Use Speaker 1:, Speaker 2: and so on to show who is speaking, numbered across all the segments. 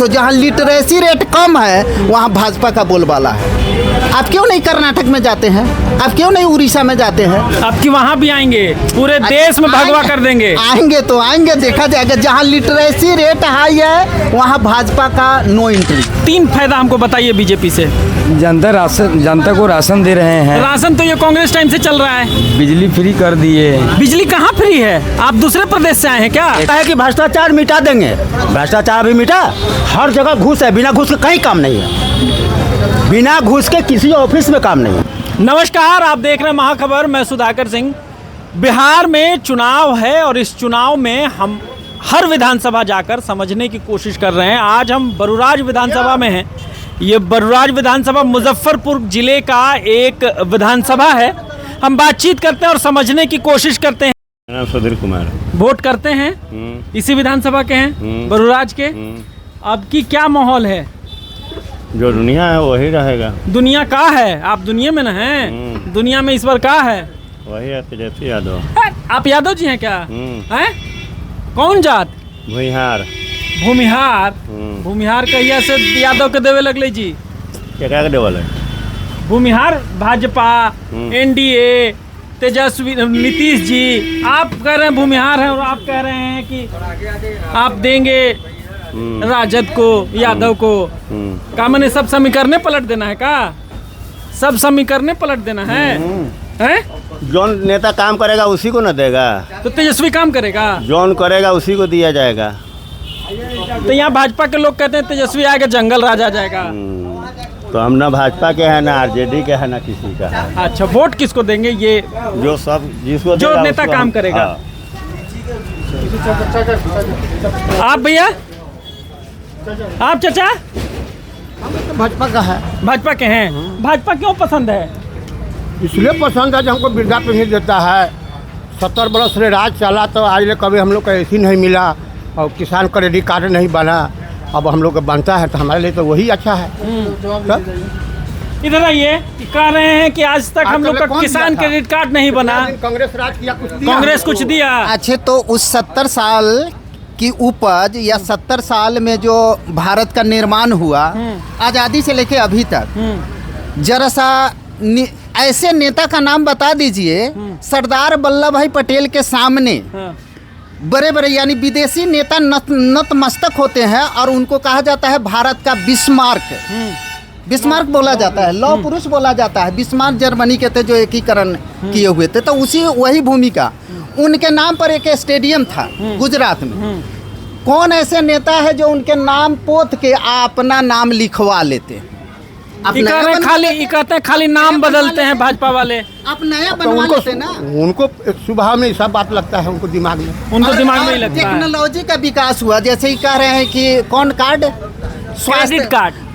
Speaker 1: प्रदेश हो जहाँ literacy rate कम है वहाँ भाजपा का बोलबाला है। आप क्यों नहीं कर्नाटक में जाते हैं? आप क्यों नहीं उड़ीसा में जाते हैं?
Speaker 2: आपकी वहाँ भी आएंगे, पूरे देश में भगवा कर देंगे।
Speaker 1: आएंगे तो आएंगे, देखा जाएगा। जहाँ लिटरेसी रेट हाई है वहाँ भाजपा का नो एंट्री।
Speaker 2: 3 फायदा हमको बताइए बीजेपी से।
Speaker 3: जनता को राशन दे रहे हैं।
Speaker 2: राशन तो ये कांग्रेस टाइम से चल रहा है।
Speaker 3: बिजली फ्री कर दिए।
Speaker 2: बिजली कहाँ फ्री है? आप दूसरे प्रदेश से आए हैं क्या?
Speaker 4: है कि भ्रष्टाचार मिटा देंगे, भ्रष्टाचार भी मिटा। हर जगह घूस है, बिना घूस के कहीं काम नहीं है, बिना घूस के किसी ऑफिस में काम नहीं है।
Speaker 2: नमस्कार, आप देख रहे हैं महाखबर। मैं सुधाकर सिंह। बिहार में चुनाव है और इस चुनाव में हम हर विधानसभा जाकर समझने की कोशिश कर रहे हैं। आज हम बरूराज विधानसभा में हैं। ये बरूराज विधानसभा मुजफ्फरपुर जिले का एक विधानसभा है। हम बातचीत करते हैं और समझने की कोशिश करते हैं।
Speaker 5: नाम सुधीर कुमार।
Speaker 2: वोट करते हैं, इसी विधानसभा के हैं, बरूराज के। अब की क्या माहौल है?
Speaker 5: जो दुनिया है वही रहेगा।
Speaker 2: दुनिया का है? आप दुनिया में ना हैं? दुनिया में इस बार का है?
Speaker 5: वही है तेजस्वी यादव।
Speaker 2: आप यादव जी हैं क्या? हैं? कौन जात?
Speaker 5: भुइहार।
Speaker 2: भूमिहार। भूमिहार कहिया से यादव के देवे लगले जी?
Speaker 5: क्या देवल है?
Speaker 2: भूमिहार भाजपा, एनडीए, तेजस्वी, नीतीश जी। आप कह रहे हैं भूमिहार है और आप कह रहे हैं कि आप देंगे राजद को, यादव को। का मैंने सब समीकरण पलट देना है? का सब समीकरण पलट देना है? हैं?
Speaker 5: जौन नेता काम करेगा उसी को न देगा।
Speaker 2: तो तेजस्वी काम करेगा?
Speaker 5: जौन करेगा उसी को दिया जाएगा।
Speaker 2: तो यहाँ भाजपा के लोग कहते हैं तेजस्वी आएगा जंगल राज आ जाएगा।
Speaker 5: तो हम ना भाजपा के हैं, ना आरजेडी के हैं, ना किसी का है।
Speaker 2: अच्छा, वोट किसको देंगे? ये
Speaker 5: जो सब जिसको
Speaker 2: जो नेता काम करेगा। आप भैया, आप चाचा
Speaker 4: भाजपा का है।
Speaker 2: भाजपा के हैं। भाजपा क्यों पसंद है?
Speaker 4: इसलिए पसंद है जो हमको वृद्धा पेंशन देता है। 70 बरस से राज चला तो आज कभी हम लोग को ऐसी नहीं मिला, और किसान क्रेडिट कार्ड नहीं बना। अब हम लोग को बनता है तो हमारे लिए तो वही अच्छा है।
Speaker 2: इधर आइए। कह रहे हैं कि आज तक हम लोग का किसान क्रेडिट कार्ड नहीं बना।
Speaker 4: कांग्रेस राज किया, कुछ दिया?
Speaker 2: कांग्रेस कुछ दिया?
Speaker 1: अच्छे, तो उस 70 साल की उपज या 70 साल में जो भारत का निर्माण हुआ आज़ादी से लेके अभी तक, जरा सा ऐसे नेता का नाम बता दीजिए सरदार वल्लभ भाई पटेल के सामने बड़े बड़े यानी विदेशी नेता नतमस्तक होते हैं और उनको कहा जाता है भारत का बिस्मार्क। बिस्मार्क बोला जाता है, लौह पुरुष बोला जाता है। बिस्मार्क जर्मनी के थे जो एकीकरण किए हुए थे, तो उसी वही भूमिका। उनके नाम पर एक स्टेडियम था गुजरात में। कौन ऐसे नेता है जो उनके नाम पोत के अपना नाम लिखवा लेते?
Speaker 2: खाली नाम बदलते हैं भाजपा वाले।
Speaker 1: आप नया बनवा लेते ना।
Speaker 4: उनको सुबह में सब बात लगता है, उनको दिमाग में
Speaker 2: ही लगता है।
Speaker 1: टेक्नोलॉजी का विकास हुआ, जैसे ही कह रहे हैं कि कौन कार्ड,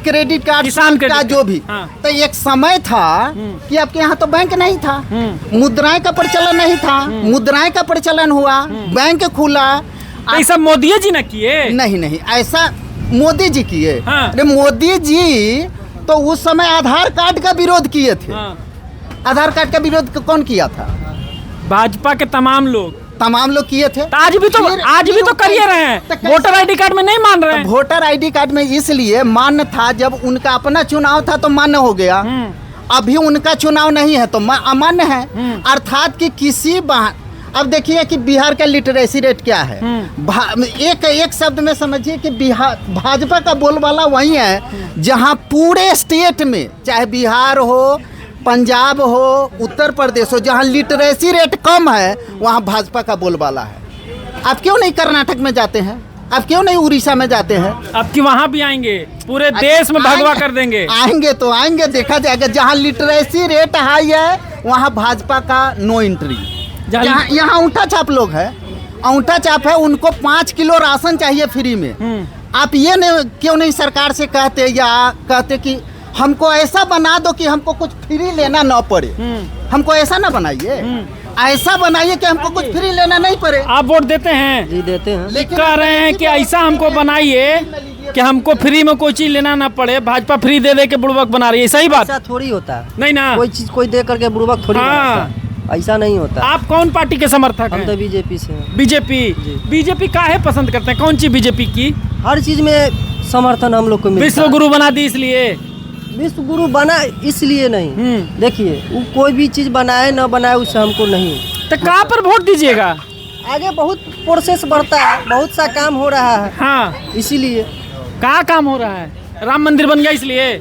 Speaker 1: क्रेडिट कार्ड,
Speaker 2: किसान
Speaker 1: का जो भी। तो एक समय था कि आपके यहाँ तो बैंक नहीं था, मुद्राएं का प्रचलन नहीं था। मुद्राएं का प्रचलन हुआ, बैंक खुला।
Speaker 2: ऐसा मोदी जी ने किए?
Speaker 1: नहीं, ऐसा मोदी जी किए।
Speaker 2: हाँ।
Speaker 1: अरे मोदी जी तो उस समय आधार कार्ड का विरोध किए थे। आधार कार्ड का विरोध कौन किया था?
Speaker 2: भाजपा के तमाम लोग किए थे। आज भी तो कर रहे हैं। वोटर आईडी कार्ड में नहीं मान रहे हैं।
Speaker 1: वोटर आईडी कार्ड में इसलिए मान्य था, जब उनका अपना चुनाव था तो मान्य हो गया। अभी उनका चुनाव नहीं है तो अमान्य है। अर्थात कि किसी अब देखिए कि बिहार का लिटरेसी रेट क्या है। एक शब्द में समझिए कि बिहार भाजपा का बोलबाला वही है जहां पूरे स्टेट में, चाहे बिहार हो, पंजाब हो, उत्तर प्रदेश हो, जहां लिटरेसी रेट कम है वहां भाजपा का बोलबाला है। आप क्यों नहीं कर्नाटक में जाते हैं? आप क्यों नहीं उड़ीसा में जाते हैं?
Speaker 2: अब की वहाँ भी आएंगे, पूरे देश में भगवा कर देंगे।
Speaker 1: आएंगे तो आएंगे, देखा जाएगा। जहाँ लिटरेसी रेट हाई है वहाँ भाजपा का नो एंट्री। यहाँ अंगूठा छाप लोग है, अंगूठा छाप है, उनको 5 किलो राशन चाहिए फ्री में। आप ये क्यों नहीं सरकार से कहते, या कहते कि हमको ऐसा बना दो कि हमको कुछ फ्री लेना ना पड़े। हमको ऐसा ना बनाइए, ऐसा बनाइए कि हमको कुछ फ्री लेना नहीं पड़े।
Speaker 2: आप वोट देते हैं?
Speaker 4: जी देते हैं।
Speaker 2: लेकिन कह रहे हैं कि ऐसा हमको बनाइए कि हमको फ्री में कोई चीज लेना ना पड़े। भाजपा फ्री दे के बुड़बक बना रही है, सही बात?
Speaker 6: ऐसा थोड़ी होता है।
Speaker 2: नहीं ना,
Speaker 6: कोई चीज कोई दे करके बुड़बक थोड़ी बनाता है। ऐसा नहीं होता।
Speaker 2: आप कौन पार्टी के समर्थक हैं?
Speaker 6: हम तो बीजेपी से हैं।
Speaker 2: बीजेपी काहे पसंद करते हैं? कौन सी बीजेपी की?
Speaker 6: हर चीज में समर्थन हम लोग को मिलता
Speaker 2: विश्व
Speaker 6: है।
Speaker 2: गुरु बना दी इसलिए।
Speaker 6: विश्व गुरु बना इसलिए नहीं, देखिए वो कोई भी चीज़ बनाए ना बनाए उससे हमको नहीं।
Speaker 2: तो कहाँ पर वोट दीजिएगा?
Speaker 6: आगे बहुत प्रोसेस बढ़ता है, बहुत सा काम हो रहा है,
Speaker 2: हाँ,
Speaker 6: इसीलिए।
Speaker 2: कहाँ काम हो रहा है? राम मंदिर बन गया इसलिए?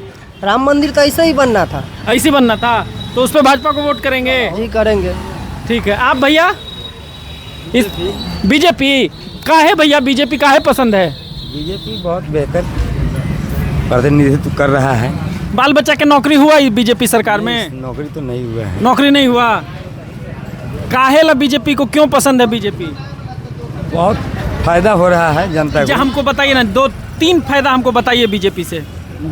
Speaker 6: राम मंदिर तो ऐसे ही बनना था।
Speaker 2: ऐसे बनना था तो उस पर भाजपा को वोट करेंगे?
Speaker 6: जी करेंगे।
Speaker 2: ठीक है। आप भैया इस बीजेपी का है भैया, बीजेपी का है पसंद है?
Speaker 3: बीजेपी बहुत बेहतर प्रतिनिधित्व कर रहा है।
Speaker 2: बाल बच्चा के नौकरी हुआ इस बीजेपी सरकार में?
Speaker 3: नौकरी तो नहीं हुआ है।
Speaker 2: नौकरी नहीं हुआ। काहे ला बीजेपी को क्यों पसंद है बीजेपी?
Speaker 3: बहुत फायदा हो रहा है जनता
Speaker 2: अच्छा
Speaker 3: को।
Speaker 2: हमको बताइए ना, 2-3 फायदा हमको बताइए बीजेपी से।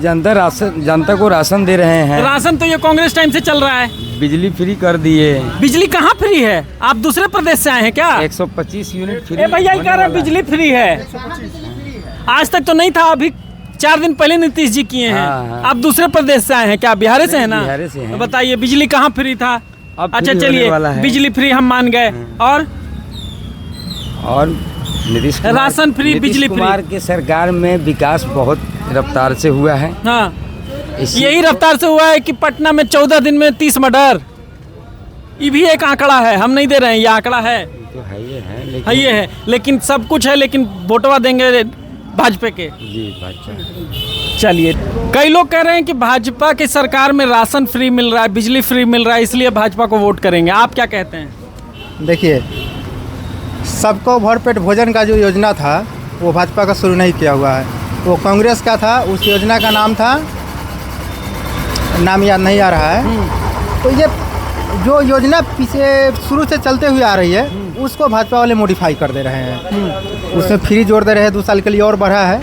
Speaker 3: जनता को राशन दे रहे हैं।
Speaker 2: राशन तो ये कांग्रेस टाइम से चल रहा है।
Speaker 3: बिजली फ्री कर दिए।
Speaker 2: बिजली कहाँ फ्री है? आप दूसरे प्रदेश से आए हैं क्या?
Speaker 3: 125 यूनिट फ्री।
Speaker 2: ए भैया ये कह रहे हैं बिजली फ्री है। आज तक तो नहीं था, अभी 4 दिन पहले नीतीश जी किए हैं।
Speaker 3: हाँ।
Speaker 2: आप दूसरे प्रदेश से आए हैं क्या? बिहार से है ना?
Speaker 3: बिहार से हैं।
Speaker 2: तो बताइए बिजली कहाँ फ्री था?
Speaker 3: अब
Speaker 2: अच्छा
Speaker 3: फ्री
Speaker 2: चलिए
Speaker 3: होने वाला है।
Speaker 2: बिजली फ्री हम मान गए। और
Speaker 3: नीतीश कुमार,
Speaker 2: राशन फ्री,
Speaker 3: नीतीश
Speaker 2: बिजली फ्री।
Speaker 3: कुमार की सरकार में विकास बहुत रफ्तार से हुआ है।
Speaker 2: हाँ,
Speaker 3: इसी-
Speaker 2: यही रफ्तार से हुआ है कि पटना में 14 दिन में 30 मर्डर। ये भी एक आंकड़ा है, हम नहीं दे रहे हैं, ये आंकड़ा है।
Speaker 3: तो है ये है,
Speaker 2: है
Speaker 3: लेकिन
Speaker 2: ये है, लेकिन सब कुछ है, लेकिन वोटवा देंगे भाजपा के।
Speaker 3: जी भाजपा।
Speaker 2: चलिए, कई लोग कह रहे हैं कि भाजपा की सरकार में राशन फ्री मिल रहा है, बिजली फ्री मिल रहा है, इसलिए भाजपा को वोट करेंगे। आप क्या कहते हैं?
Speaker 1: देखिए, सबको भरपेट भोजन का जो योजना था वो भाजपा का शुरू नहीं किया हुआ है, वो कांग्रेस का था। उस योजना का नाम था, नाम याद नहीं आ रहा है। तो ये जो योजना पीछे शुरू से चलते हुए आ रही है उसको भाजपा वाले मॉडिफाई कर दे रहे हैं। उसमें फ्री जोड़ दे रहे हैं, 2 साल के लिए और बढ़ा है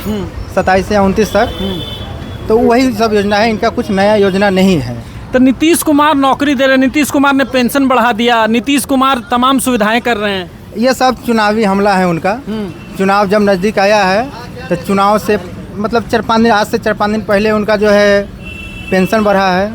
Speaker 1: 27 से 29 तक। तो वही सब योजना है, इनका कुछ नया योजना नहीं है।
Speaker 2: तो नीतीश कुमार नौकरी दे रहे हैं, नीतीश कुमार ने पेंशन बढ़ा दिया, नीतीश कुमार तमाम सुविधाएं कर रहे हैं।
Speaker 1: ये सब चुनावी हमला है उनका। चुनाव जब नज़दीक आया है तो चुनाव से मतलब 4-5 दिन, आज से 4-5 दिन पहले उनका जो है पेंशन बढ़ा है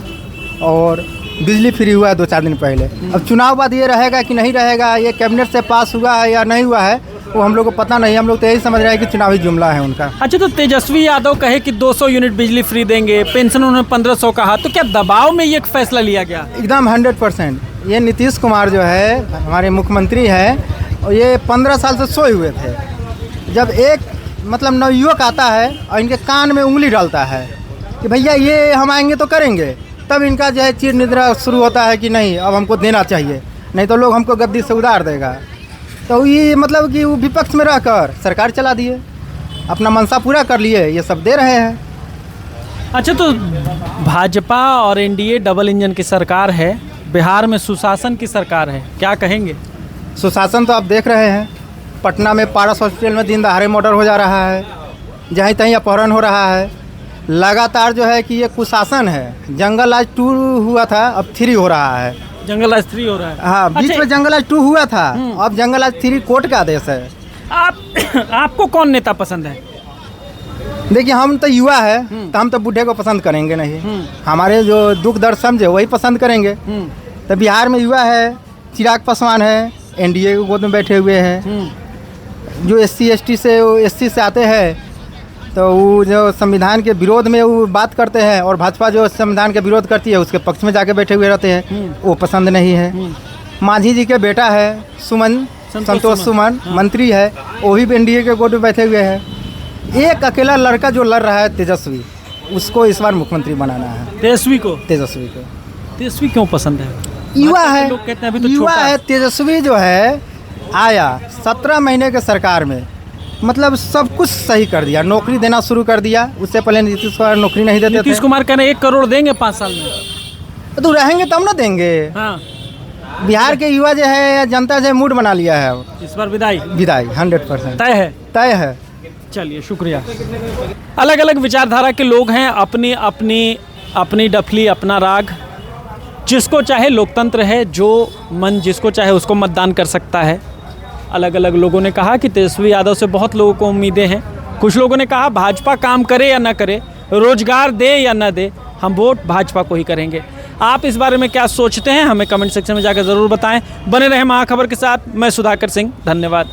Speaker 1: और बिजली फ्री हुआ है 2-4 दिन पहले। अब चुनाव बाद ये रहेगा कि नहीं रहेगा, ये कैबिनेट से पास हुआ है या नहीं हुआ है, वो हम लोग को पता नहीं। हम लोग तो यही समझ रहे हैं कि चुनावी जुमला है उनका।
Speaker 2: अच्छा, तो तेजस्वी यादव कहे कि 200 यूनिट बिजली फ्री देंगे, पेंशन उन्होंने 1500 कहा, तो क्या दबाव में ये फैसला लिया गया?
Speaker 1: एकदम 100%। ये नीतीश कुमार जो है हमारे मुख्यमंत्री हैं, और ये 15 साल से सोए हुए थे। जब एक मतलब नवयुवक आता है और इनके कान में उंगली डालता है कि भैया ये हम आएंगे तो करेंगे, तब इनका जो है चिर निद्रा शुरू होता है कि नहीं अब हमको देना चाहिए, नहीं तो लोग हमको गद्दी से उतार देगा। तो ये मतलब कि वो विपक्ष में रहकर सरकार चला दिए, अपना मनसा पूरा कर लिए, ये सब दे रहे हैं।
Speaker 2: अच्छा, तो भाजपा और एनडीए डबल इंजन की सरकार है, बिहार में सुशासन की सरकार है, क्या कहेंगे?
Speaker 1: सुशासन तो आप देख रहे हैं, पटना में पारस हॉस्पिटल में दिन दहाड़े मर्डर हो जा रहा है, जहीं तहीं अपहरण हो रहा है। लगातार जो है कि ये कुशासन है। जंगल आज 2 हुआ था, अब 3 हो रहा है।
Speaker 2: जंगल राज 3 हो रहा है।
Speaker 1: हाँ, बीच
Speaker 2: अच्छा,
Speaker 1: में जंगल आज 2 हुआ था, अब जंगल आज 3 कोर्ट का आदेश है।
Speaker 2: आपको कौन नेता पसंद है?
Speaker 1: देखिए, हम तो युवा है तो हम तो बूढ़े को पसंद करेंगे नहीं, हमारे जो दुख दर्द समझे वही पसंद करेंगे। तो बिहार में युवा है, चिराग पासवान है, एनडीए के गोद में बैठे हुए हैं। जो SC से आते हैं तो वो जो संविधान के विरोध में वो बात करते हैं, और भाजपा जो संविधान के विरोध करती है उसके पक्ष में जाके बैठे हुए रहते हैं, वो पसंद नहीं है। मांझी जी के बेटा है संतोष सुमन मंत्री है, वो भी एनडीए के गोद में बैठे हुए हैं। एक अकेला लड़का जो लड़ रहा है तेजस्वी, उसको इस बार मुख्यमंत्री बनाना है।
Speaker 2: तेजस्वी को तेजस्वी क्यों पसंद है?
Speaker 1: युवा है,
Speaker 2: लोग कहते हैं अभी तो
Speaker 1: युवा
Speaker 2: छोटा
Speaker 1: है। तेजस्वी जो है आया 17 महीने के सरकार में, मतलब सब कुछ सही कर दिया, नौकरी देना शुरू कर दिया। उससे पहले नीतीश कुमार नौकरी नहीं देते
Speaker 2: नीतीश
Speaker 1: थे।
Speaker 2: कुमार कह रहे हैं 1 करोड़ देंगे 5 साल में।
Speaker 1: तो रहेंगे तब ना देंगे।
Speaker 2: हाँ,
Speaker 1: बिहार के युवा जो है, जनता जो है मूड बना लिया है,
Speaker 2: इस बार विदाई
Speaker 1: 100%
Speaker 2: तय है।
Speaker 1: तय है।
Speaker 2: चलिए, शुक्रिया। अलग अलग विचारधारा के लोग हैं, अपनी अपनी अपनी डफली, अपना राग। जिसको चाहे लोकतंत्र है, जो मन जिसको चाहे उसको मतदान कर सकता है। अलग अलग लोगों ने कहा कि तेजस्वी यादव से बहुत लोगों को उम्मीदें हैं। कुछ लोगों ने कहा भाजपा काम करे या ना करे, रोजगार दे या ना दे, हम वोट भाजपा को ही करेंगे। आप इस बारे में क्या सोचते हैं, हमें कमेंट सेक्शन में जाकर ज़रूर बताएं। बने रहें महाखबर के साथ। मैं सुधाकर सिंह, धन्यवाद।